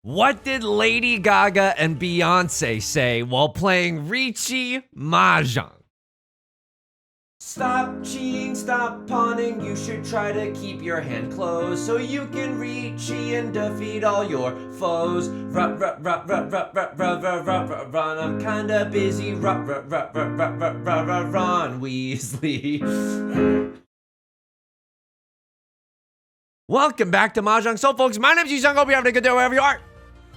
What did Lady Gaga and Beyonce say while playing Riichi Mahjong? Stop cheating, stop pawning, you should try to keep your hand closed so you can Riichi and defeat all your foes. Run, I'm kinda busy, run, Weasley. Welcome back to Mahjong Soul, folks. My name's Yusong. Hope you're having a good day wherever you are.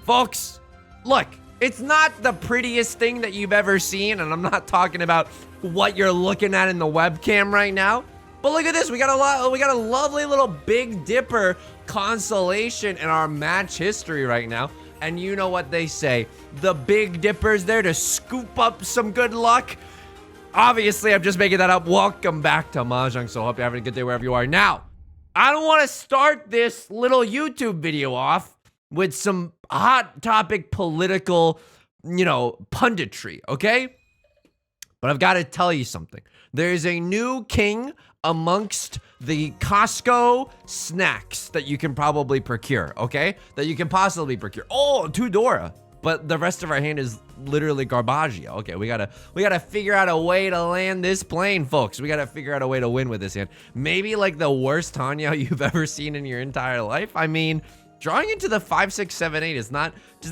Folks, look, it's not the prettiest thing that you've ever seen, and I'm not talking about what you're looking at in the webcam right now. But look at this. We got a lovely little Big Dipper consolation in our match history right now. And you know what they say. The Big Dipper's there to scoop up some good luck. Obviously, I'm just making that up. Welcome back to Mahjong Soul. Hope you're having a good day wherever you are. Now, I don't want to start this little YouTube video off with some hot topic political, punditry, okay? But I've got to tell you something. There's a new king amongst the Costco snacks that you can probably procure, okay? That you can possibly procure. Oh, Tudora. But the rest of our hand is literally Garbaggio. Okay, we gotta figure out a way to land this plane, folks. We gotta figure out a way to win with this hand. Maybe like the worst Tanya you've ever seen in your entire life. I mean, drawing into the 5, 6, 7, 8 does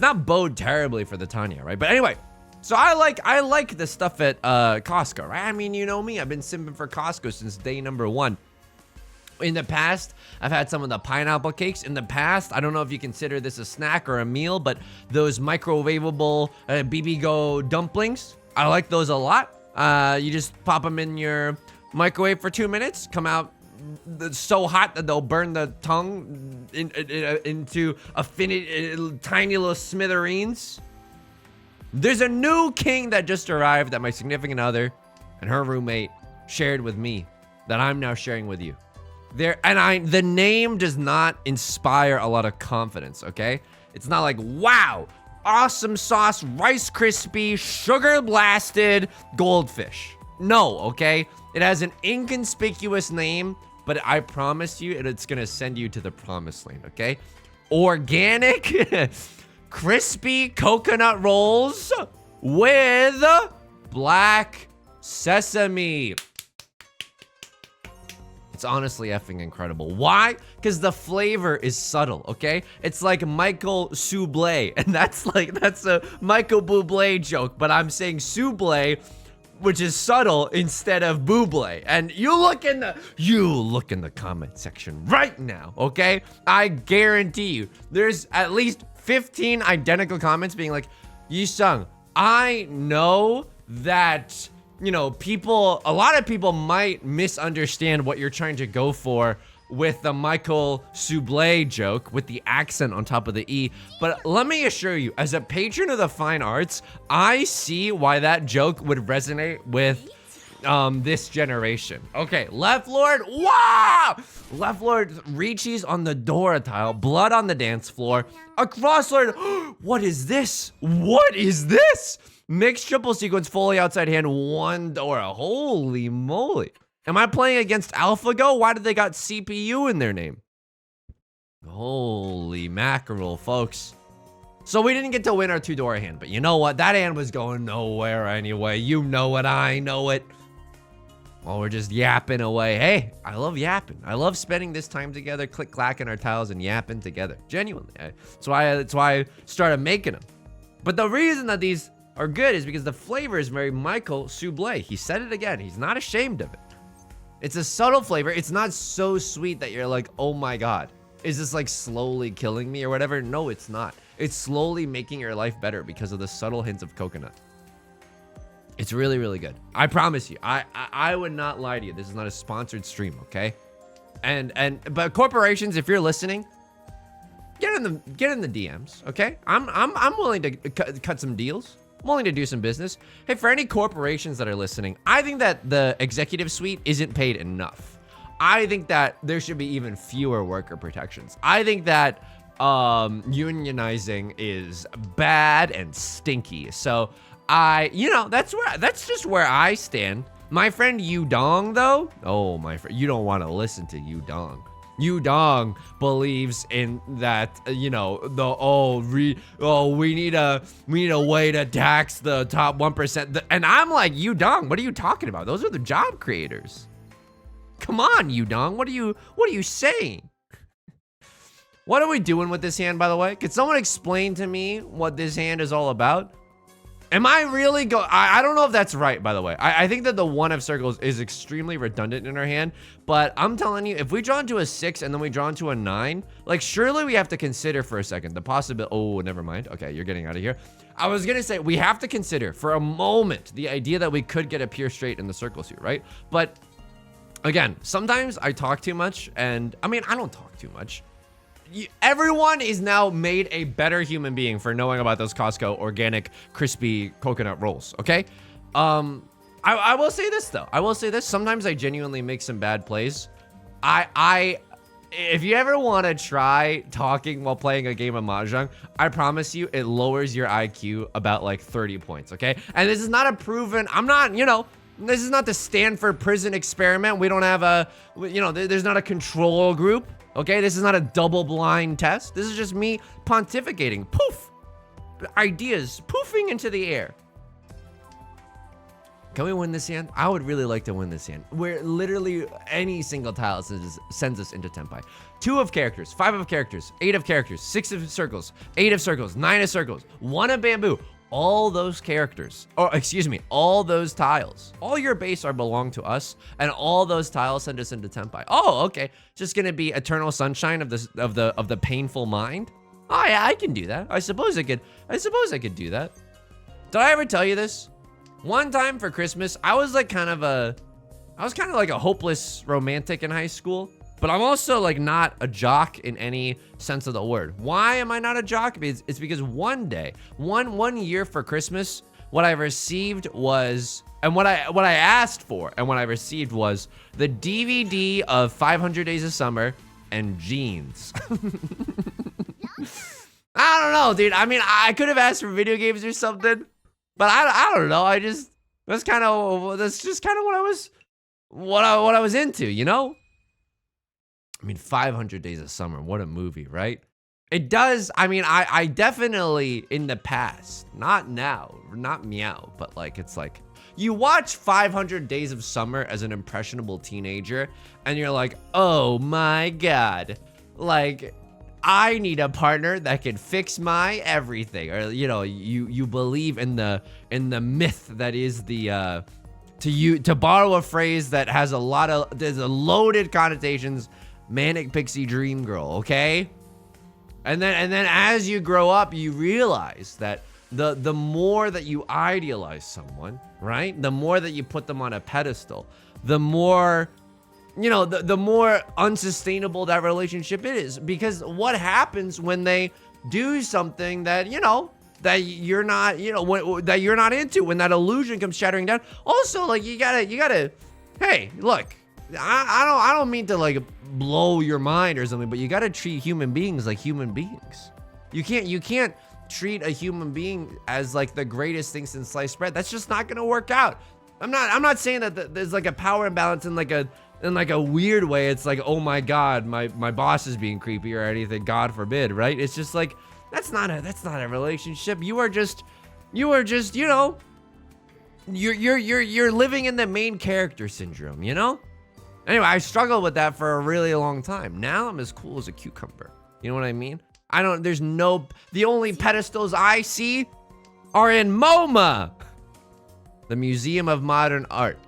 not bode terribly for the Tanya, right? But anyway, so I like the stuff at Costco, right? I mean, you know me, I've been simping for Costco since day number 1. In the past, I've had some of the pineapple cakes. In the past, I don't know if you consider this a snack or a meal, but those microwavable BB-Go dumplings, I like those a lot. You just pop them in your microwave for 2 minutes, come out so hot that they'll burn the tongue into tiny little smithereens. There's a new king that just arrived that my significant other and her roommate shared with me that I'm now sharing with you. The name does not inspire a lot of confidence, okay? It's not like, wow, awesome sauce, Rice Krispie, sugar blasted goldfish. No, okay? It has an inconspicuous name, but I promise you it's gonna send you to the promised land, okay? Organic, crispy coconut rolls with black sesame. It's honestly effing incredible. Why? Because the flavor is subtle, okay? It's like Michael Soublé, and that's a Michael Bublé joke, but I'm saying Soublé, which is subtle instead of Bublé. And you look in the comment section right now, okay? I guarantee you, there's at least 15 identical comments being like, Yusong, I know that a lot of people might misunderstand what you're trying to go for with the Michael Soublé joke with the accent on top of the E. But let me assure you, as a patron of the fine arts, I see why that joke would resonate with this generation. Okay, Left Lord, wow! Left Lord, Riichi's on the Dora tile, blood on the dance floor. Across Lord, what is this? What is this? Mixed triple sequence, fully outside hand, 1 Dora. Holy moly. Am I playing against AlphaGo? Why did they got CPU in their name? Holy mackerel, folks. So we didn't get to win our 2 Dora hand, but you know what? That hand was going nowhere anyway. You know it, I know it. Well, we're just yapping away. Hey, I love yapping. I love spending this time together, click-clacking our tiles and yapping together. Genuinely. That's why I started making them. But the reason that these are good is because the flavor is very Michael Soublé. He said it again. He's not ashamed of it. It's a subtle flavor. It's not so sweet that you're like, oh my God, is this like slowly killing me or whatever? No, it's not. It's slowly making your life better because of the subtle hints of coconut. It's really, really good. I promise you. I would not lie to you. This is not a sponsored stream, okay? But corporations, if you're listening, get in the DMs, okay? I'm willing to cut some deals. I'm willing to do some business. Hey, for any corporations that are listening, I think that the executive suite isn't paid enough. I think that there should be even fewer worker protections. I think that unionizing is bad and stinky. So that's just where I stand. My friend Yudong, though, oh, my friend, you don't want to listen to Yudong. Yudong believes in that, you know, we need a way to tax the top 1%. And I'm like, Yudong, what are you talking about? Those are the job creators. Come on, Yudong, what are you saying? What are we doing with this hand, by the way? Could someone explain to me what this hand is all about? Am I really I don't know if that's right, by the way. I think that the 1 of circles is extremely redundant in our hand, but I'm telling you, if we draw into a 6 and then we draw into a 9, like surely we have to consider for a second the possibility. Oh, never mind. Okay, you're getting out of here. I was gonna say we have to consider for a moment the idea that we could get a pure straight in the circle suit, right? But again, sometimes I talk too much, and I mean, I don't talk too much. Everyone is now made a better human being for knowing about those Costco organic crispy coconut rolls, okay? I will say this though. I will say this. Sometimes I genuinely make some bad plays. If you ever want to try talking while playing a game of Mahjong, I promise you it lowers your IQ about like 30 points, okay? And this is not a proven, I'm not, you know, this is not the Stanford prison experiment. We don't have a, you know, there's not a control group. Okay, this is not a double-blind test. This is just me pontificating. Poof! Ideas poofing into the air. Can we win this hand? I would really like to win this hand. Where literally any single tile sends us into Tenpai. 2 of characters, 5 of characters, 8 of characters, 6 of circles, 8 of circles, 9 of circles, 1 of bamboo. All those characters, or excuse me, all those tiles, all your base are belong to us, and all those tiles send us into Tenpai. Oh, okay. Just gonna be eternal sunshine of the painful mind. Oh yeah, I can do that. I suppose I could do that. Did I ever tell you this? One time for Christmas, I was kind of like a hopeless romantic in high school. But I'm also like not a jock in any sense of the word. Why am I not a jock? It's because one day, one year for Christmas, what I received was, and what I asked for, and what I received was the DVD of 500 Days of Summer and jeans. I don't know, dude. I mean, I could have asked for video games or something, but I don't know. That's just kind of what I was into, you know? I mean, 500 Days of Summer, what a movie, right? It does, I mean, I definitely, in the past, not now, not meow, but like, it's like, you watch 500 Days of Summer as an impressionable teenager, and you're like, oh my God, like, I need a partner that can fix my everything. Or, you know, you believe in the myth that is the, to borrow a phrase that has there's a loaded connotations, manic pixie dream girl, okay? And then as you grow up, you realize that the more that you idealize someone, right? The more that you put them on a pedestal, the more, you know, the more unsustainable that relationship is. Because what happens when they do something that, you know, that you're not, you know, that you're not into, when that illusion comes shattering down? Also, like, you gotta, hey, look, I don't mean to like blow your mind or something, but you gotta treat human beings like human beings. You can't treat a human being as like the greatest thing since sliced bread. That's just not gonna work out. I'm not saying that there's like a power imbalance in like a weird way. It's like, oh my God, my boss is being creepy or anything, God forbid, right? It's just like, that's not a relationship. You are just, you know, you're living in the main character syndrome, you know? Anyway, I struggled with that for a really long time. Now I'm as cool as a cucumber. You know what I mean? The only pedestals I see are in MoMA, the Museum of Modern Art.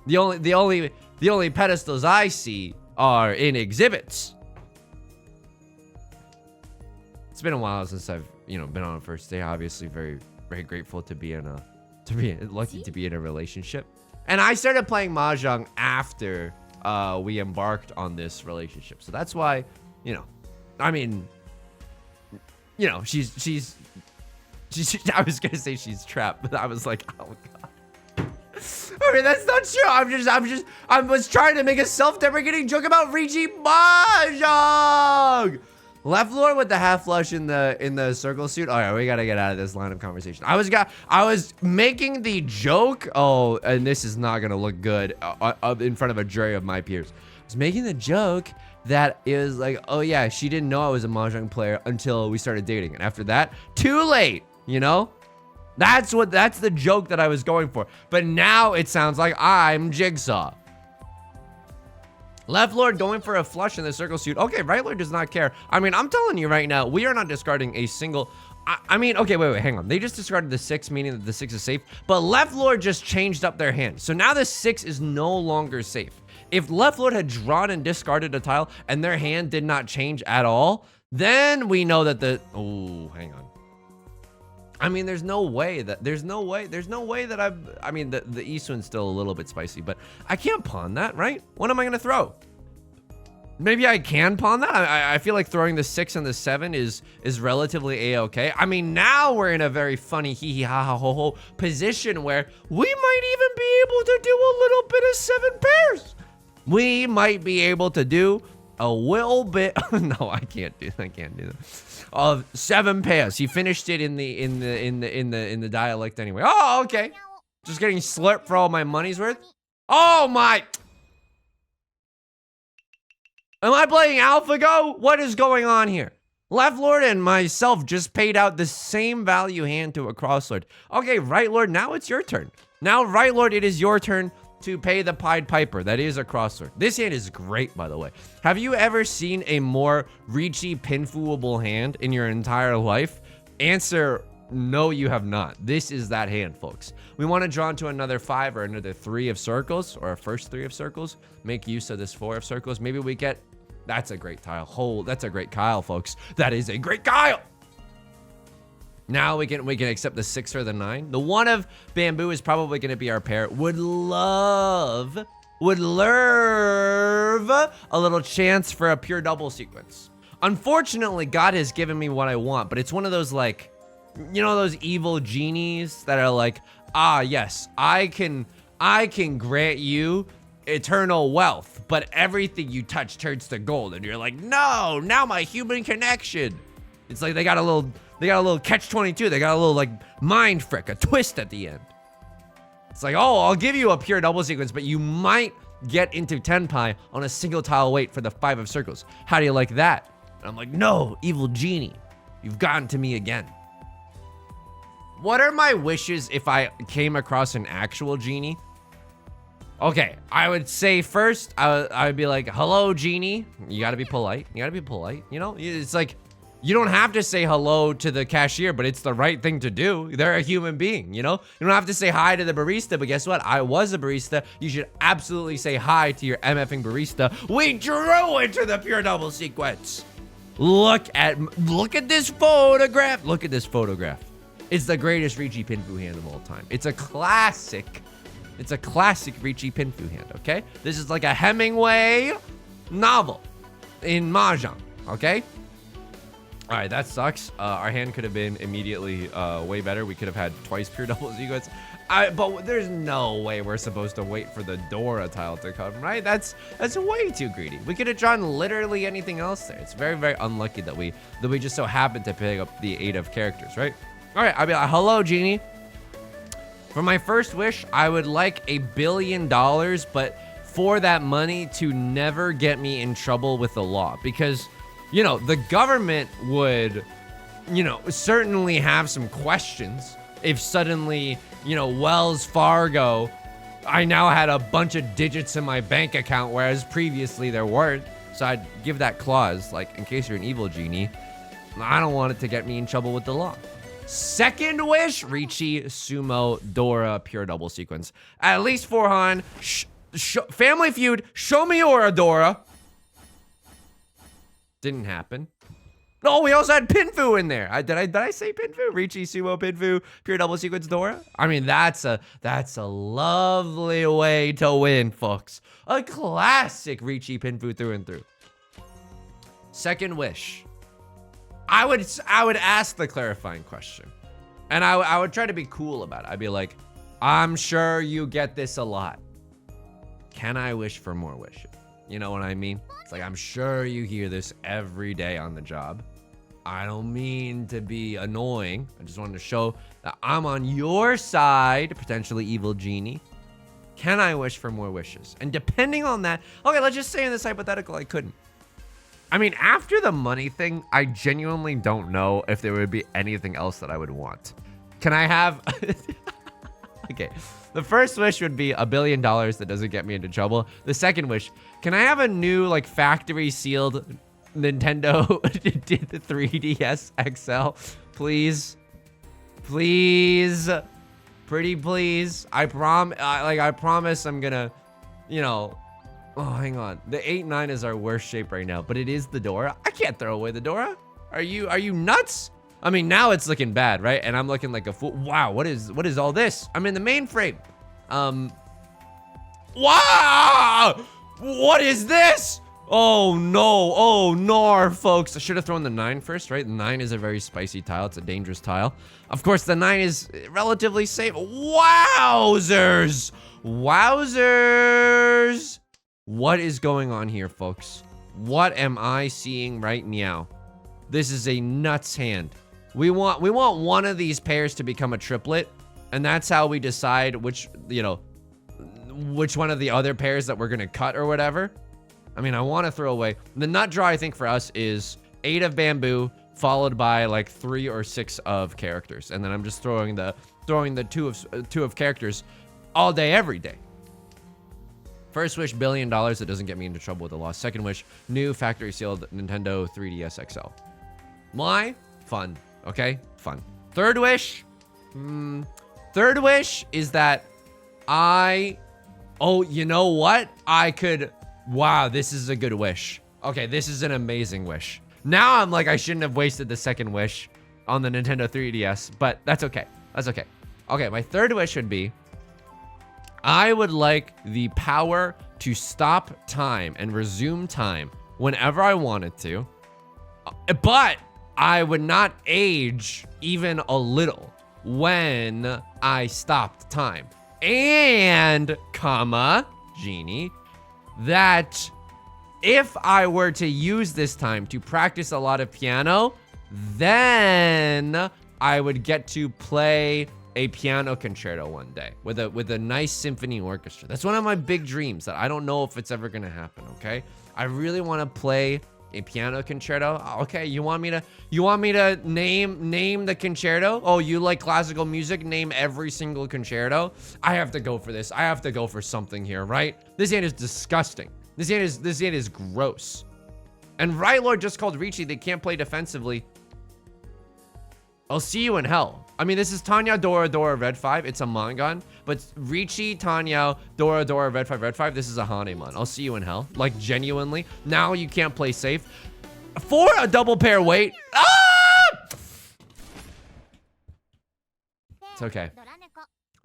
The only pedestals I see are in exhibits. It's been a while since I've, you know, been on a first day. Obviously, very, very grateful to be lucky to be in a relationship. And I started playing Mahjong after we embarked on this relationship. So that's why, you know, I mean, you know, she's I was gonna say she's trapped, but I was like, oh God. I mean, that's not true. I was trying to make a self-deprecating joke about Riichi Mahjong. Left floor with the half flush in the circle suit. All right, we gotta get out of this line of conversation. I was making the joke. Oh, and this is not gonna look good in front of a jury of my peers. I was making the joke that is like, oh yeah, she didn't know I was a Mahjong player until we started dating. And after that, too late, you know? That's the joke that I was going for. But now it sounds like I'm Jigsaw. Left Lord going for a flush in the circle suit. Okay, right Lord does not care. I mean, I'm telling you right now, we are not discarding a single... I mean, okay, wait, hang on. They just discarded the 6, meaning that the 6 is safe. But Left Lord just changed up their hand. So now the 6 is no longer safe. If Left Lord had drawn and discarded a tile and their hand did not change at all, then we know that the... Oh, hang on. I mean, there's no way that I mean, the Isun's still a little bit spicy, but I can't pawn that, right? What am I going to throw? Maybe I can pawn that. I feel like throwing the 6 and the 7 is relatively a-okay. I mean, now we're in a very funny hee hee ha ha ho ho position where we might even be able to do a little bit of 7 pairs. We might be able to do a little bit. No, I can't do that. Of 7 pairs. He finished it in the dialect anyway. Oh, okay. Just getting slurped for all my money's worth. Oh my. Am I playing AlphaGo? What is going on here? Left Lord and myself just paid out the same value hand to a Cross Lord. Okay, Right Lord, now it's your turn. Now, Right Lord, it is your turn to pay the Pied Piper. That is a Cross Lord. This hand is great, by the way. Have you ever seen a more Riichi pinfooable hand in your entire life? Answer, no, you have not. This is that hand, folks. We want to draw into another 5 or another 3 of circles, or a first 3 of circles. Make use of this 4 of circles. Maybe we get... That's a great tile. That's a great Kyle, folks. That is a great Kyle. Now we can accept the 6 or the 9. The 1 of bamboo is probably going to be our pair. Would love a little chance for a pure double sequence. Unfortunately, God has given me what I want, but it's one of those, like, you know, those evil genies that are like, ah, yes, I can grant you eternal wealth, but everything you touch turns to gold. And you're like, no, now my human connection. It's like they got a little catch-22. They got a little, like, mind frick, a twist at the end. It's like, oh, I'll give you a pure double sequence, but you might get into Tenpai on a single tile wait for the 5 of circles. How do you like that? And I'm like, no, evil genie, you've gotten to me again. What are my wishes if I came across an actual genie? Okay, I would say first, I would be like, hello, genie. You gotta be polite. You know, it's like, you don't have to say hello to the cashier, but it's the right thing to do. They're a human being, you know? You don't have to say hi to the barista, but guess what? I was a barista. You should absolutely say hi to your MFing barista. We drew into the pure double sequence. Look at this photograph. Look at this photograph. It's the greatest Riichi Pinfu hand of all time. It's a classic. It's a classic Riichi Pinfu hand, okay? This is like a Hemingway novel in Mahjong, okay? All right, that sucks. Our hand could have been immediately way better. We could have had twice pure double sequence. But there's no way we're supposed to wait for the Dora tile to come, right? That's way too greedy. We could have drawn literally anything else there. It's very, very unlucky that we just so happened to pick up the 8 of characters, right? All right, I'll be like, hello, genie. For my first wish, I would like $1 billion, but for that money to never get me in trouble with the law. Because, you know, the government would, you know, certainly have some questions if suddenly, you know, Wells Fargo, I now had a bunch of digits in my bank account, whereas previously there weren't. So I'd give that clause, like, in case you're an evil genie, I don't want it to get me in trouble with the law. Second wish, Riichi, Sumo, Dora, pure double sequence. At least 4 Han. Family Feud, show me your Dora. Didn't happen. No, we also had Pinfu in there. Did I say Pinfu? Riichi, Sumo, Pinfu, pure double sequence, Dora. I mean, that's a lovely way to win, folks. A classic Riichi Pinfu through and through. Second wish. I would ask the clarifying question, and I would try to be cool about it. I'd be like, I'm sure you get this a lot. Can I wish for more wishes? You know what I mean? It's like, I'm sure you hear this every day on the job. I don't mean to be annoying. I just wanted to show that I'm on your side, potentially evil genie. Can I wish for more wishes? And depending on that, okay, let's just say in this hypothetical I couldn't. I mean, after the money thing, I genuinely don't know if there would be anything else that I would want. Can I have... Okay, the first wish would be $1 billion that doesn't get me into trouble. The second wish, can I have a new, like, factory sealed Nintendo 3DS XL? Please? Please? Pretty please? I promise I'm gonna, you know... Oh, hang on. The 8-9 is our worst shape right now, but it is the Dora. I can't throw away the Dora. Are you nuts? I mean, now it's looking bad, right? And I'm looking like a fool. Wow, what is all this? I'm in the mainframe. Wow! What is this? Oh no, oh no, folks. I should have thrown the 9 first, right? The 9 is a very spicy tile. It's a dangerous tile. Of course, the 9 is relatively safe. Wowzers! Wowzers! What is going on here, folks? What am I seeing right now? This is a nuts hand. We want one of these pairs to become a triplet, and that's how we decide which one of the other pairs that we're gonna cut or whatever. I mean, I want to throw away the nut draw. I think for us is 8 of bamboo followed by like 3 or 6 of characters, and then I'm just throwing the 2 of characters all day every day. First wish, $1 billion that doesn't get me into trouble with the loss. Second wish, new factory sealed Nintendo 3DS XL. Why? Fun. Okay, fun. Third wish. Third wish is that oh, you know what? Wow, this is a good wish. Okay, this is an amazing wish. Now I'm like, I shouldn't have wasted the second wish on the Nintendo 3DS, but that's okay. That's okay. Okay, my third wish would be, I would like the power to stop time and resume time whenever I wanted to, but I would not age even a little when I stopped time. And, comma, Genie, that if I were to use this time to practice a lot of piano, then I would get to play a piano concerto one day with a nice symphony orchestra. That's one of my big dreams that I don't know if it's ever gonna happen, okay? I really want to play a piano concerto. Okay, you want me to name the concerto? Oh, you like classical music? Name every single concerto? I have to go for this. I have to go for something here, right? This hand is disgusting. This hand is gross. And Right Lord just called Riichi. They can't play defensively. I'll see you in hell. I mean, this is Tanya, Dora, Dora, Red 5. It's a Mangan. But Riichi, Tanya, Dora, Dora, Red 5, Red 5. This is a Hanemon. I'll see you in hell. Like, genuinely. Now you can't play safe. For a double pair weight. Ah! It's okay.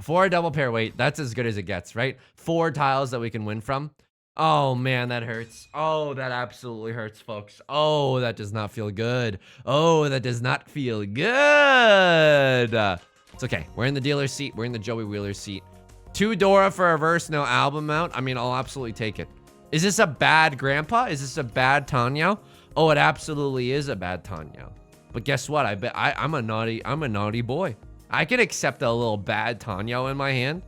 For a double pair weight, that's as good as it gets, right? 4 tiles that we can win from. Oh, man, that hurts. Oh, that absolutely hurts, folks. Oh, that does not feel good. Oh, that does not feel good. It's okay. We're in the dealer's seat. We're in the Joey Wheeler's seat. 2 Dora for a verse, no album out. I mean, I'll absolutely take it. Is this a bad grandpa? Is this a bad Tanyo? Oh, it absolutely is a bad Tanyo. But guess what? I bet I'm a naughty boy. I could accept a little bad Tanyo in my hand.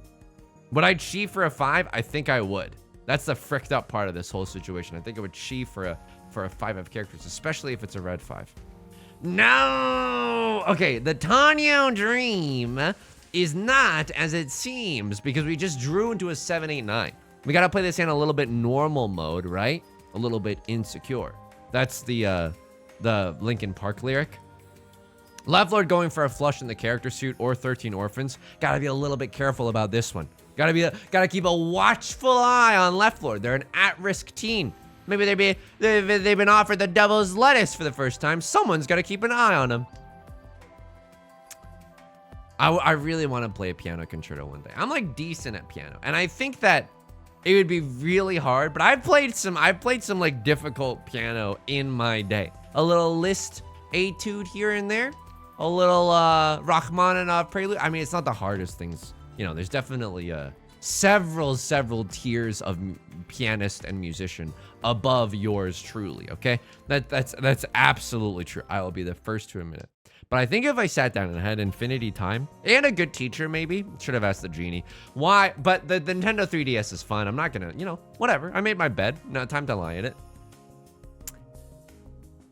Would I cheat for a 5? I think I would. That's the fricked up part of this whole situation. I think I would cheat for a 5 of characters, especially if it's a red 5. No! Okay, the Tanyo dream is not as it seems because we just drew into a 7-8-9. We gotta play this hand a little bit normal mode, right? A little bit insecure. That's the Linkin Park lyric. Left Lord going for a flush in the character suit or 13 orphans. Gotta be a little bit careful about this one. Gotta keep a watchful eye on Left Lord. They're an at-risk teen. Maybe they've been offered the devil's lettuce for the first time. Someone's gotta keep an eye on them. I really want to play a piano concerto one day. I'm like decent at piano, and I think that it would be really hard. But I've played some like difficult piano in my day. A little Liszt etude here and there. A little Rachmaninoff prelude. I mean, it's not the hardest things. You know, there's definitely several tiers of pianist and musician above yours truly, okay? That's absolutely true. I will be the first to admit it. But I think if I sat down and had infinity time and a good teacher, maybe, should have asked the Genie. Why? But the Nintendo 3DS is fun. I'm not gonna, you know, whatever. I made my bed. No time to lie in it.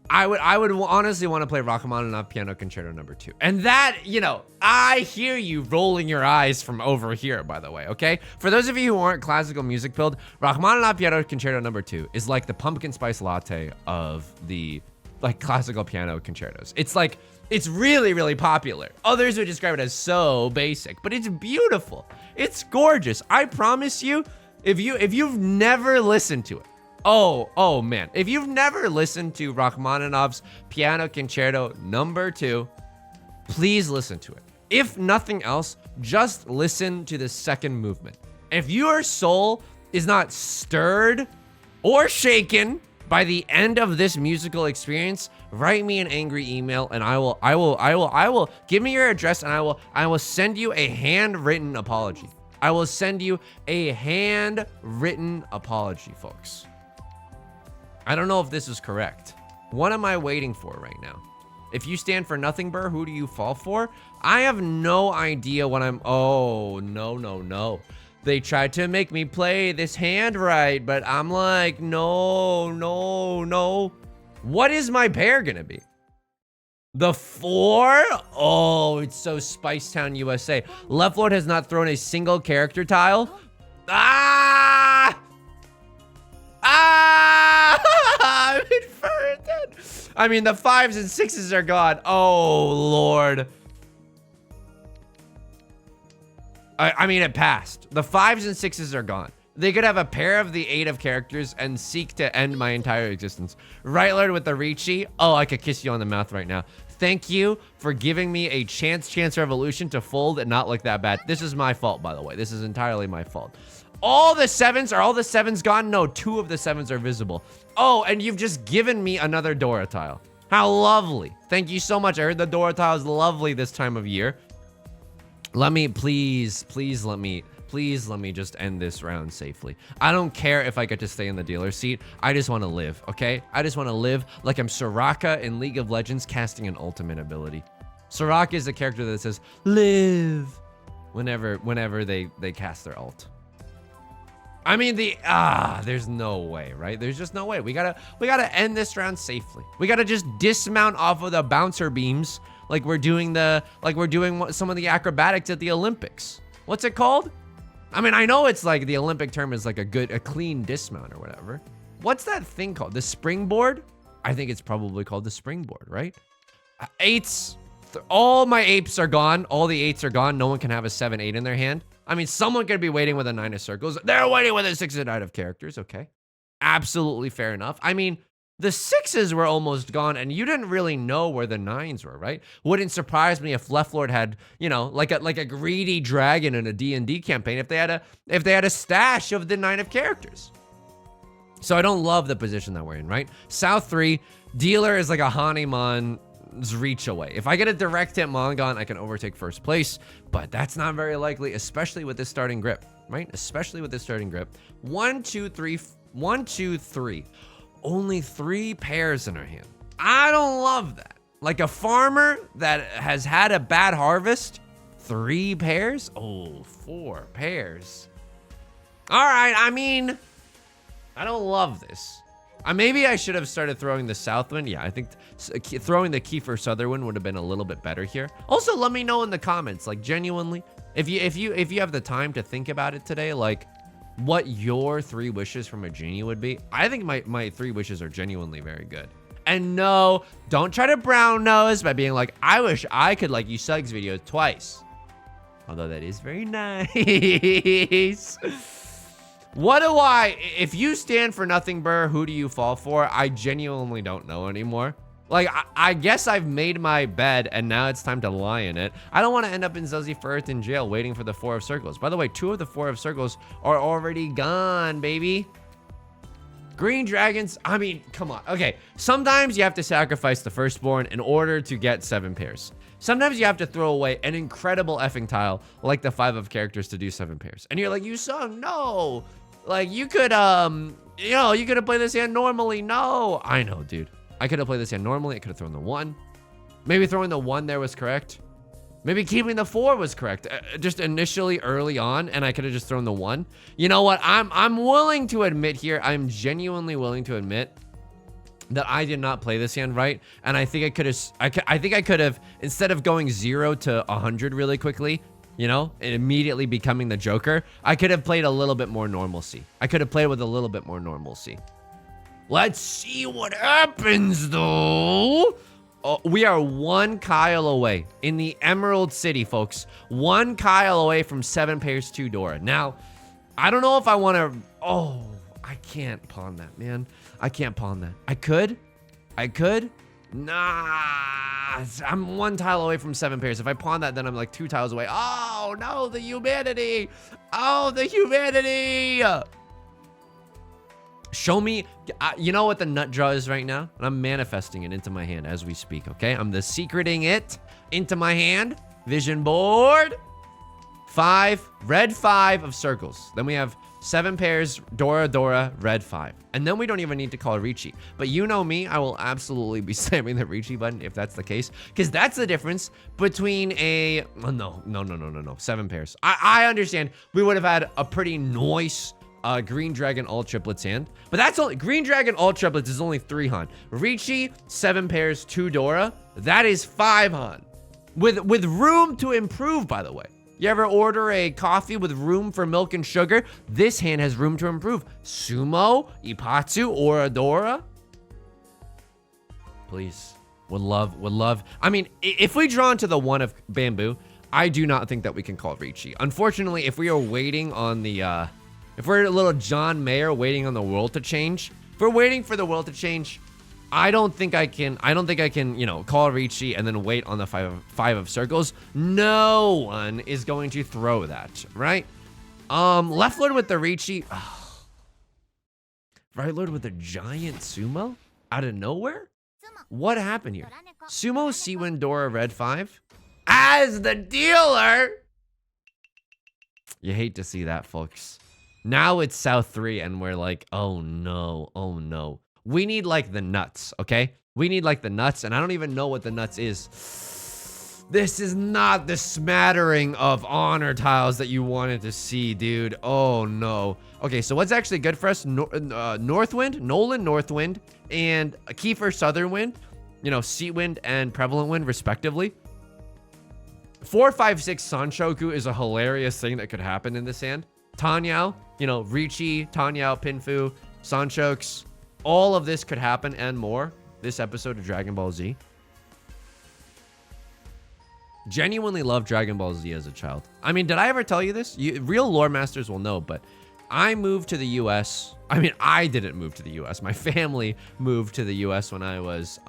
I would honestly want to play Rachmaninoff Piano Concerto number 2. And that, you know, I hear you rolling your eyes from over here, by the way, okay? For those of you who aren't classical music build, Rachmaninoff Piano Concerto number 2 is like the pumpkin spice latte of the like classical piano concertos. It's like, it's really, really popular. Others would describe it as so basic, but it's beautiful. It's gorgeous. I promise you, if you've never listened to it, oh man, if you've never listened to Rachmaninoff's Piano Concerto number 2, please listen to it. If nothing else, just listen to the second movement. If your soul is not stirred or shaken by the end of this musical experience, write me an angry email and I will give me your address and I will send you a handwritten apology. I will send you a handwritten apology, folks. I don't know if this is correct. What am I waiting for right now? If you stand for nothing, Burr, who do you fall for? I have no idea what I'm... Oh, no. They tried to make me play this hand right, but I'm like, no. What is my pair gonna be? The 4? Oh, it's so Spicetown, USA. Left Lord has not thrown a single character tile. I'm inverted. I mean, the 5s and 6s are gone. Oh, Lord. I mean, it passed. The 5s and 6s are gone. They could have a pair of the 8 of characters and seek to end my entire existence. Right Lord with the Riichi. Oh, I could kiss you on the mouth right now. Thank you for giving me a chance revolution to fold and not look that bad. This is my fault, by the way. This is entirely my fault. All the 7s, are all the 7s gone? No, 2 of the 7s are visible. Oh, and you've just given me another Dora tile. How lovely. Thank you so much. I heard the Dora tile is lovely this time of year. Let me, please let me just end this round safely. I don't care if I get to stay in the dealer seat. I just want to live, okay? I just want to live like I'm Soraka in League of Legends casting an ultimate ability. Soraka is the character that says, live, whenever they cast their ult. I mean, there's no way, right? There's just no way. We gotta end this round safely. We gotta just dismount off of the bouncer beams like we're doing some of the acrobatics at the Olympics. What's it called? I mean, I know it's like the Olympic term is like a clean dismount or whatever. What's that thing called? The springboard? I think it's probably called the springboard, right? 8s. All my 8s are gone. All the 8s are gone. No one can have a 7-8 in their hand. I mean, someone could be waiting with a 9 of circles. They're waiting with a 6 of 9 of characters. Okay. Absolutely fair enough. I mean, the 6s were almost gone and you didn't really know where the 9s were, right? Wouldn't surprise me if Left Lord had, you know, like a greedy dragon in a D&D campaign if they had a stash of the 9 of characters. So I don't love the position that we're in, right? South 3, dealer is like a Hanuman's reach away. If I get a direct hit Mongon, I can overtake first place, but that's not very likely, especially with this starting grip, right? Especially with this starting grip. 1, 2, 3, 1, 2, 3. Only 3 pairs in her hand. I don't love that. Like a farmer that has had a bad harvest, 3 pairs? Oh, 4 pairs. All right, I mean, I don't love this. Maybe I should have started throwing the Southwind. Yeah, I think throwing the Kiefer Sutherwind would have been a little bit better here. Also, let me know in the comments, like genuinely, if you have the time to think about it today, like what your 3 wishes from a genie would be. I think my 3 wishes are genuinely very good. And no, don't try to brown nose by being like, I wish I could like you Suggs video twice. Although that is very nice. If you stand for nothing, Burr, who do you fall for? I genuinely don't know anymore. Like, I guess I've made my bed and now it's time to lie in it. I don't want to end up in Zuzzy Firth in jail waiting for the 4 of circles. By the way, 2 of the 4 of circles are already gone, baby. Green dragons, I mean, come on. Okay, sometimes you have to sacrifice the firstborn in order to get 7 pairs. Sometimes you have to throw away an incredible effing tile like the 5 of characters to do 7 pairs. And you're like, Yusong, no. Like, you could, you could have played this hand normally. No, I know, dude. I could have played this hand normally. I could have thrown the 1. Maybe throwing the 1 there was correct. Maybe keeping the 4 was correct. Just initially early on, and I could have just thrown the 1. You know what? I'm willing to admit here. I'm genuinely willing to admit that I did not play this hand right, and I think I could have, instead of going 0 to 100 really quickly, you know, and immediately becoming the Joker, I could have played a little bit more normalcy. I could have played with a little bit more normalcy. Let's see what happens, though. Oh, we are 1 Kyle away in the Emerald City, folks. 1 Kyle away from 7 pairs 2 Dora. Now, I don't know if I want to... Oh, I can't pawn that, man. I can't pawn that. I could. Nah, I'm 1 tile away from 7 pairs. If I pawn that, then I'm like 2 tiles away. Oh, no, the humanity. Oh, the humanity. Show me, you know what the nut draw is right now? And I'm manifesting it into my hand as we speak, okay? I'm the secreting it into my hand. Vision board. 5, red 5 of circles. Then we have 7 pairs, Dora, red 5. And then we don't even need to call Riichi. But you know me, I will absolutely be slamming the Riichi button if that's the case. Because that's the difference between a... Oh, no. 7 pairs. I understand we would have had a pretty nice Green Dragon all triplets hand. But that's only... Green Dragon all triplets is only 3 Han. Riichi, 7 pairs, 2 Dora. That is 5 Han. With room to improve, by the way. You ever order a coffee with room for milk and sugar? This hand has room to improve. Sumo, Ipatsu, Oradora. Please. Would love. I mean, if we draw into the 1 of bamboo, I do not think that we can call Riichi. Unfortunately, if we are waiting on the, if we're a little John Mayer waiting on the world to change, if we're waiting for the world to change, I don't think I can, you know, call Riichi and then wait on the 5 of circles. No one is going to throw that, right? Left Lord with the Riichi. Oh. Right Lord with a giant sumo out of nowhere? What happened here? Sumo, Seawind, Dora, red 5. As the dealer! You hate to see that, folks. Now it's South 3 and we're like, oh no. We need like the nuts, okay? We need like the nuts, and I don't even know what the nuts is. This is not the smattering of honor tiles that you wanted to see, dude. Oh no. Okay, so what's actually good for us? Northwind, Nolan Northwind, and Kiefer Southern Wind. You know, Seawind and Prevalent Wind, respectively. 4, 5, 6 Sanshoku is a hilarious thing that could happen in this hand. Tanyao, you know, Riichi, Tanyao, Pinfu, Sanshokes. All of this could happen and more this episode of Dragon Ball Z. Genuinely loved Dragon Ball Z as a child. I mean, did I ever tell you this? Real lore masters will know, but I moved to the US. I mean, I didn't move to the US. My family moved to the US when I was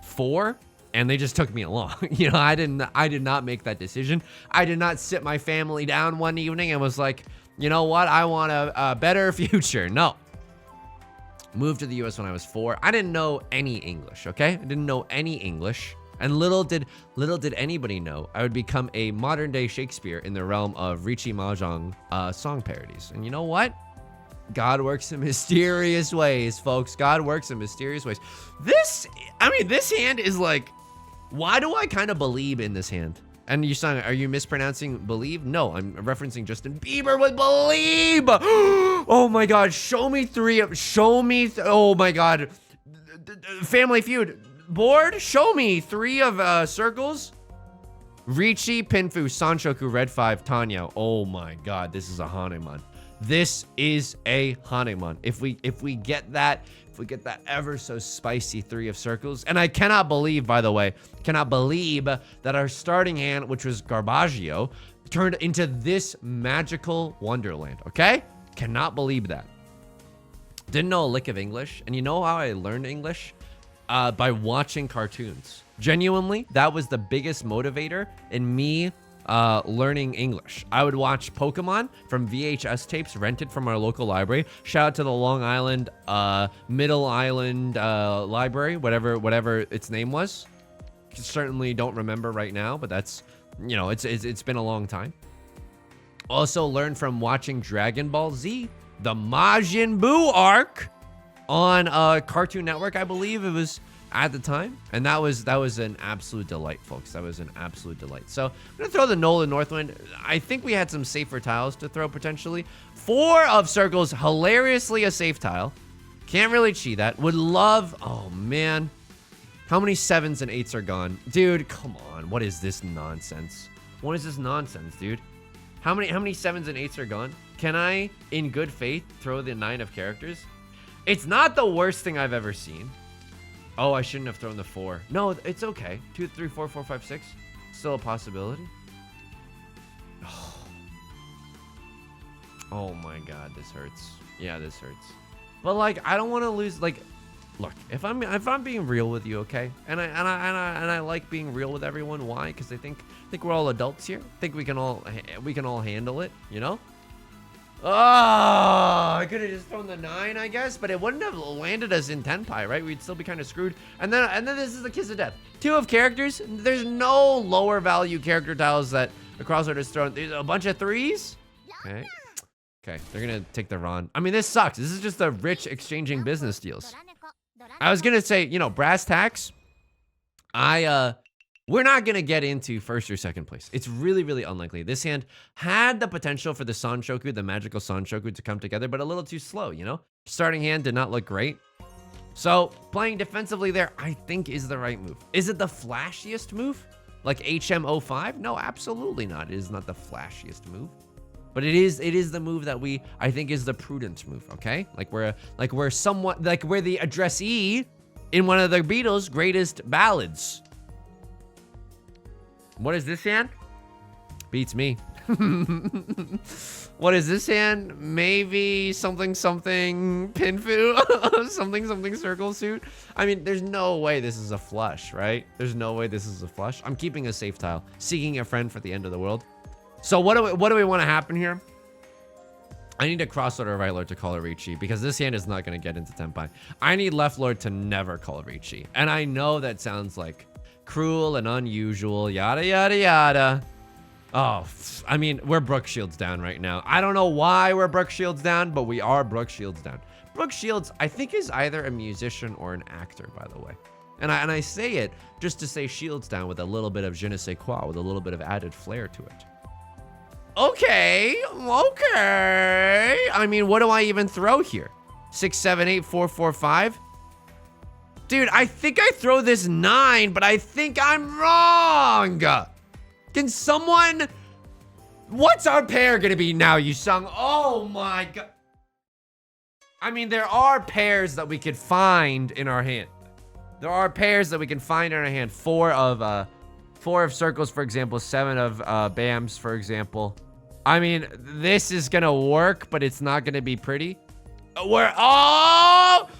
4, and they just took me along. You know, I did not make that decision. I did not sit my family down one evening and was like, you know what? I want a better future. No. Moved to the US when I was 4. I didn't know any English, okay? I didn't know any English. And little did anybody know I would become a modern day Shakespeare in the realm of Riichi Mahjong song parodies. And you know what? God works in mysterious ways, folks. God works in mysterious ways. This hand is like, why do I kind of believe in this hand? And Yusong, are you mispronouncing believe? No, I'm referencing Justin Bieber with believe. Oh my God, show me 3 of, oh my God. Family Feud board, show me 3 of circles. Riichi, Pinfu, Sanshoku, red 5, Tanyao. Oh my God, this is a Hanuman. This is a Hanuman. If we get that, if we get that ever so spicy 3 of circles, and I cannot believe, by the way, that our starting hand, which was Garbaggio, turned into this magical wonderland, okay? Cannot believe that. Didn't know a lick of English, and you know how I learned English? By watching cartoons. Genuinely, that was the biggest motivator in me learning English. I would watch Pokemon from VHS tapes rented from our local library. Shout out to the Long Island, Middle Island Library, whatever its name was. Certainly don't remember right now, but that's, you know, it's been a long time. Also learned from watching Dragon Ball Z, the Majin Buu arc on Cartoon Network, I believe it was at the time, and that was an absolute delight, folks. That was an absolute delight. So I'm gonna throw the Nolan Northwind. I think we had some safer tiles to throw potentially. 4 of circles, hilariously a safe tile. Can't really cheat that. Would love... Oh, man. How many 7s and 8s are gone? Dude, come on. What is this nonsense? What is this nonsense, dude? How many 7s and 8s are gone? Can I, in good faith, throw the 9 of characters? It's not the worst thing I've ever seen. Oh, I shouldn't have thrown the 4. No, it's okay. 2, 3, 4, 4, 5, 6. Still a possibility. Oh my god, this hurts. Yeah, this hurts. But like, I don't want to lose. Like, look, if I'm being real with you, okay, and I like being real with everyone. Why? Because I think we're all adults here. I think we can all handle it. You know. Oh, I could have just thrown the 9, I guess, but it wouldn't have landed us in Tenpai, right? We'd still be kind of screwed. And then this is the kiss of death. 2 of characters. There's no lower value character tiles that the crossword has thrown. There's a bunch of 3s. Okay. Okay, they're gonna take the Ron. I mean, this sucks. This is just the rich exchanging business deals. I was gonna say, you know, brass tacks. We're not gonna get into first or second place. It's really, really unlikely. This hand had the potential for the Sanshoku, the magical Sanshoku, to come together, but a little too slow, you know? Starting hand did not look great. So playing defensively there, I think, is the right move. Is it the flashiest move? Like HM05? No, absolutely not. It is not the flashiest move. But it is the move that I think is the prudent move, okay? Like we're the addressee in one of the Beatles' greatest ballads. What is this hand? Beats me. What is this hand? Maybe something pinfu, something circle suit. I mean, there's no way this is a flush, right? There's no way this is a flush. I'm keeping a safe tile, seeking a friend for the end of the world. So what do we want to happen here? I need a cross lord or right lord to call a Riichi because this hand is not going to get into Tenpai. I need left lord to never call a Riichi. And I know that sounds like cruel and unusual, yada, yada, yada. Oh, I mean, we're Brooke Shields down right now. I don't know why we're Brooke Shields down, but we are Brooke Shields down. Brooke Shields, I think, is either a musician or an actor, by the way. And I say it just to say Shields down with a little bit of je ne sais quoi, with a little bit of added flair to it. Okay. I mean, what do I even throw here? 6, 7, 8, 4, 4, 5. Dude, I think I throw this 9, but I think I'm wrong. Can someone... What's our pair gonna be now, Yusong? Oh my god. I mean, there are pairs that we could find in our hand. There are pairs that we can find in our hand. 4 of circles, for example. 7 of bams, for example. I mean, this is gonna work, but it's not gonna be pretty. We're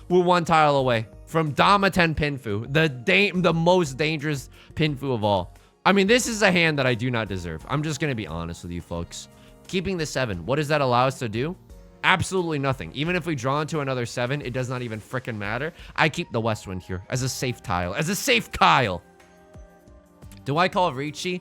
1 tile away from Dama 10 Pinfu, the most dangerous Pinfu of all. I mean, this is a hand that I do not deserve. I'm just gonna be honest with you folks. Keeping the 7, what does that allow us to do? Absolutely nothing. Even if we draw into another 7, it does not even frickin' matter. I keep the west wind here as a safe tile, as a safe Kyle. Do I call Riichi?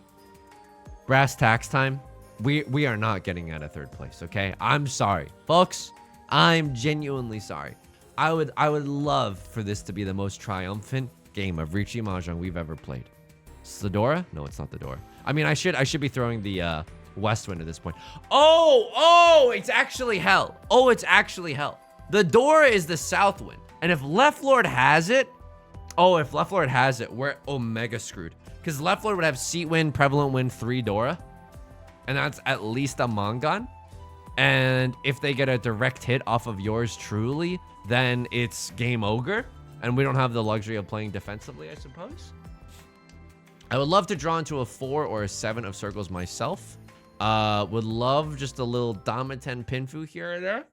Brass tacks time. We are not getting out of 3rd place, okay? I'm sorry, folks. I'm genuinely sorry. I would love for this to be the most triumphant game of Riichi Mahjong we've ever played. It's the Dora? No, it's not the Dora. I mean, I should be throwing the west wind at this point. Oh, it's actually hell. Oh, it's actually hell. The Dora is the south wind, and if left lord has it, we're omega screwed. Because left lord would have seat wind, prevalent wind, 3 Dora. And that's at least a Mangan. And if they get a direct hit off of yours truly, then it's game ogre. And we don't have the luxury of playing defensively, I suppose. I would love to draw into a 4 or a 7 of circles myself. Would love just a little Dama 10 Pinfu here or there.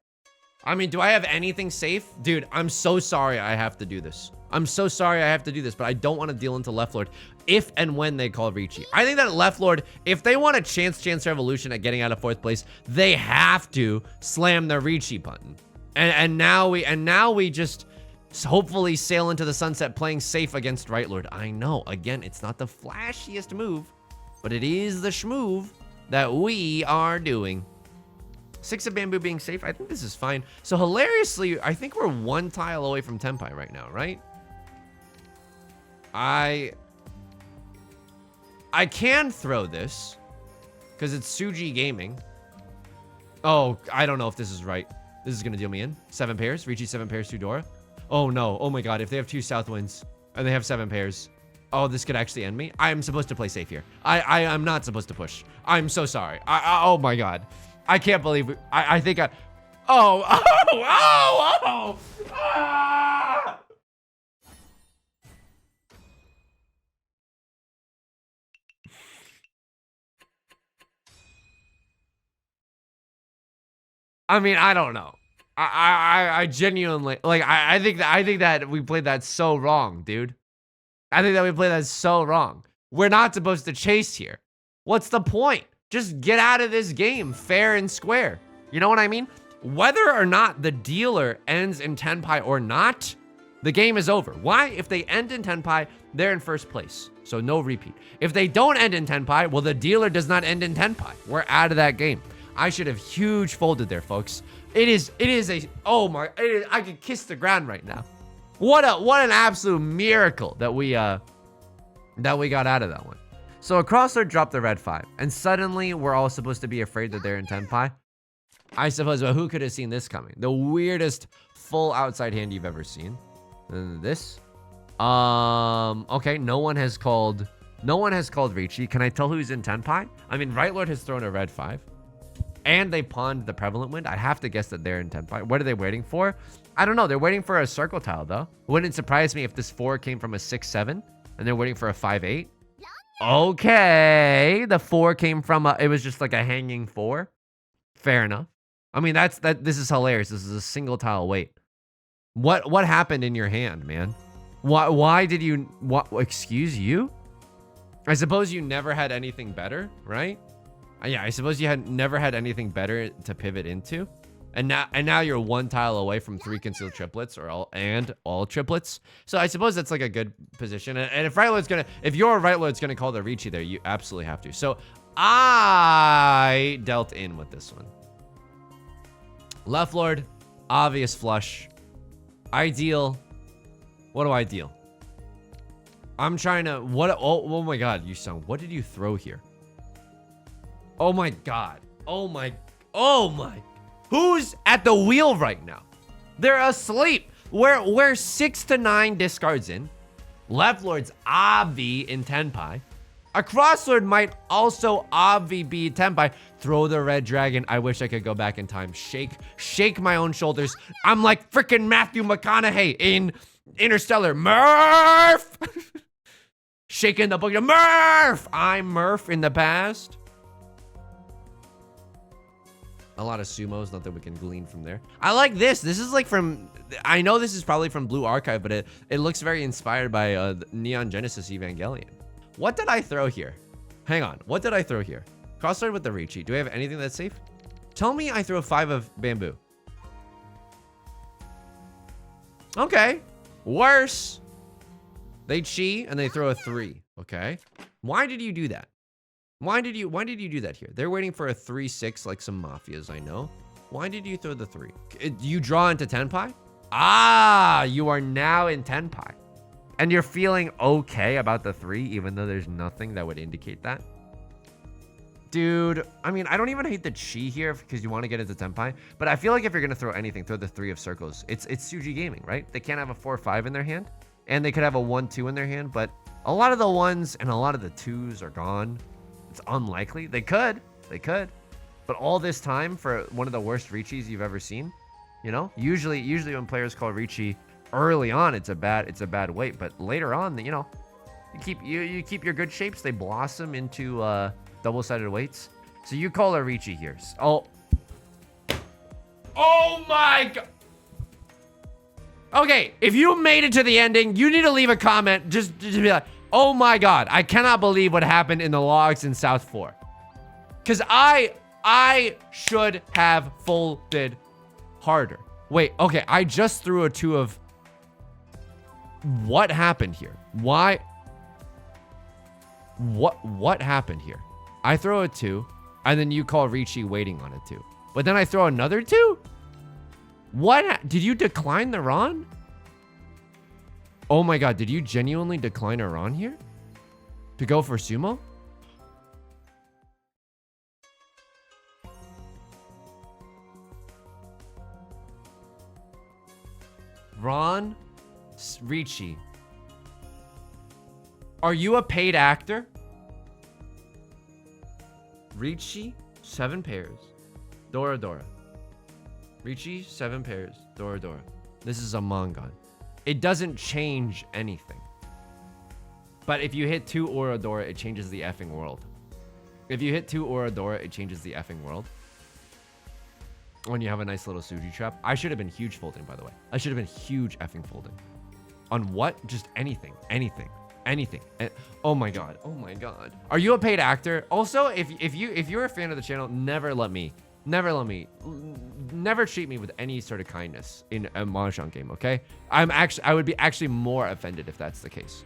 I mean, do I have anything safe? Dude, I'm so sorry I have to do this. I'm so sorry I have to do this, but I don't want to deal into left lord if and when they call Riichi. I think that left lord, if they want a chance revolution at getting out of 4th place, they have to slam the Riichi button. And now we just hopefully sail into the sunset playing safe against right lord. I know, again, it's not the flashiest move, but it is the schmove that we are doing. 6 of bamboo being safe. I think this is fine. So hilariously, I think we're 1 tile away from Tenpai right now, right? I can throw this because it's Suji Gaming. Oh, I don't know if this is right. This is gonna deal me in. 7 pairs. Riichi 7 pairs to Dora. Oh no. Oh my god. If they have 2 south winds and they have 7 pairs. Oh, this could actually end me. I am supposed to play safe here. I am not supposed to push. I'm so sorry. Oh my god. I can't believe I think I. Oh. Ah! I mean, I don't know. I genuinely like. I think that we played that so wrong, dude. I think that we played that so wrong. We're not supposed to chase here. What's the point? Just get out of this game fair and square. You know what I mean? Whether or not the dealer ends in tenpai or not, the game is over. Why? If they end in tenpai, they're in first place. So no repeat. If they don't end in tenpai, well, the dealer does not end in tenpai. We're out of that game. I should have huge folded there, folks. It is a, oh my, I could kiss the ground right now. What an absolute miracle that we got out of that one. So a crossroad dropped the red 5, and suddenly we're all supposed to be afraid that they're in tenpai. I suppose, but who could have seen this coming? The weirdest full outside hand you've ever seen. This. Okay, no one has called Riichi. Can I tell who's in tenpai? I mean, Right Lord has thrown a red 5. And they pawned the prevalent wind. I have to guess that they're in tenpai. What are they waiting for? I don't know. They're waiting for a circle tile, though. Wouldn't surprise me if this 4 came from a 6-7, and they're waiting for a 5-8. Okay, the 4 came from it was just like a hanging 4. Fair enough. I mean, this is hilarious. This is a single tile wait. What happened in your hand, man? Why did you? Excuse you? I suppose you never had anything better, right? Yeah, I suppose you never had anything better to pivot into, and now you're 1 tile away from 3 concealed triplets or all triplets. So I suppose that's like a good position. And if your Right Lord's gonna call the Riichi there, you absolutely have to. So I dealt in with this one. Left Lord, obvious flush. I deal. What do I deal? I'm trying to. Oh my god, Yusong, what did you throw here? Oh my god. Oh my. Who's at the wheel right now? They're asleep. We're 6 to 9 discards in. Left Lord's obvi in tenpai. A crosslord might also obvi be tenpai. Throw the red dragon. I wish I could go back in time. Shake my own shoulders. I'm like freaking Matthew McConaughey in Interstellar. Murph! Shaking the book. Murph! I'm Murph in the past. A lot of sumos, not that we can glean from there. I like this. This is like from, I know this is probably from Blue Archive, but it looks very inspired by Neon Genesis Evangelion. What did I throw here? Hang on. What did I throw here? Crossroad with the Riichi. Do we have anything that's safe? Tell me I throw 5 of bamboo. Okay. Worse. They chi and they throw a 3. Okay. Why did you do that? Why did you do that here? They're waiting for a 3-6 like some mafias I know. Why did you throw the 3? You draw into tenpai? Ah, you are now in tenpai. And you're feeling okay about the 3 even though there's nothing that would indicate that? Dude, I mean, I don't even hate the chi here because you want to get into tenpai, but I feel like if you're going to throw anything, throw the 3 of circles. It's Suji Gaming, right? They can't have a 4-5 in their hand, and they could have a 1-2 in their hand, but a lot of the 1s and a lot of the 2s are gone. It's unlikely. They could. But all this time for one of the worst Riichis you've ever seen, you know? Usually when players call Riichi early on, it's a bad wait, but later on, you know, you keep your good shapes, they blossom into double-sided weights. So you call a Riichi here. Oh my god. Okay, if you made it to the ending, you need to leave a comment. Just be like, oh my god, I cannot believe what happened in the logs in South 4. Because I should have folded harder. Wait, okay, I just threw a 2 of... What happened here? Why? What happened here? I throw a 2, and then you call Riichi waiting on a 2. But then I throw another 2? What? Did you decline the Ron? Oh my god, did you genuinely decline a Ron here? To go for sumo? Ron Riichi. Are you a paid actor? Riichi, 7 pairs. Dora Dora. Riichi, 7 pairs. Dora Dora. This is a Mangon. It doesn't change anything. But if you hit 2 Orodora, it changes the effing world. If you hit 2 Orodora, it changes the effing world. When you have a nice little Suji trap. I should have been huge folding, by the way. I should have been huge effing folding. On what? Just anything. Anything. Anything. Oh my god. Oh my god. Are you a paid actor? Also, if you're a fan of the channel, never treat me with any sort of kindness in a Mahjong game, okay? I would be actually more offended if that's the case.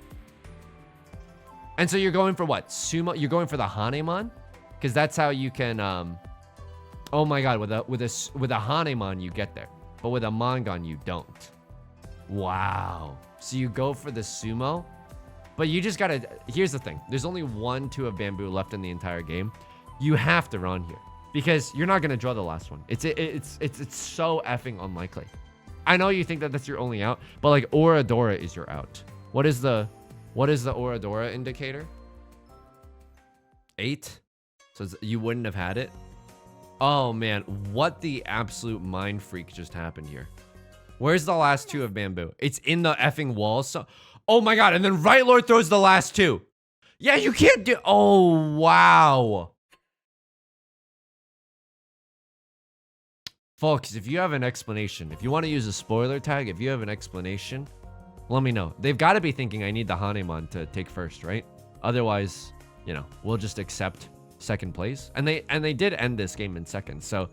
And so you're going for what? Sumo? You're going for the Hanemon? Because that's how you can oh my god, with a Hanemon you get there. But with a Mangon you don't. Wow. So you go for the sumo? But you just gotta, here's the thing. There's only 1 2 of bamboo left in the entire game. You have to run here. Because you're not gonna draw the last one. It's so effing unlikely. I know you think that that's your only out, but like Orodora is your out. What is the Orodora indicator? 8? So you wouldn't have had it? Oh man, what the absolute mind freak just happened here? Where's the last 2 of bamboo? It's in the effing wall. So, oh my god, and then Right Lord throws the last 2. Yeah, you can't do, oh wow. Folks, if you have an explanation, if you want to use a spoiler tag, if you have an explanation, let me know. They've got to be thinking I need the Hanemon to take first, right? Otherwise, you know, we'll just accept second place. And they did end this game in second. So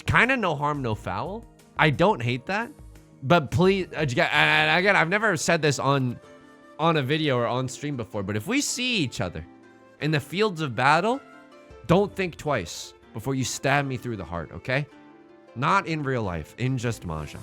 kind of no harm, no foul. I don't hate that. But please, and again, I've never said this on a video or on stream before, but if we see each other in the fields of battle, don't think twice before you stab me through the heart, okay? Not in real life, in just Mahjong.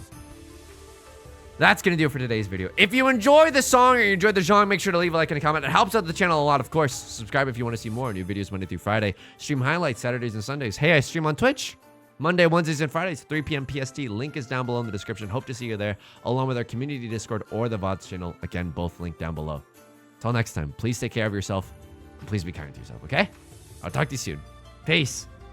That's going to do it for today's video. If you enjoyed the song or you enjoyed the genre, make sure to leave a like and a comment. It helps out the channel a lot, of course. Subscribe if you want to see more new videos Monday through Friday. Stream highlights Saturdays and Sundays. Hey, I stream on Twitch Monday, Wednesdays, and Fridays, 3 p.m. PST. Link is down below in the description. Hope to see you there, along with our community Discord or the VODs channel. Again, both linked down below. Until next time, please take care of yourself, and please be kind to yourself, okay? I'll talk to you soon. Peace.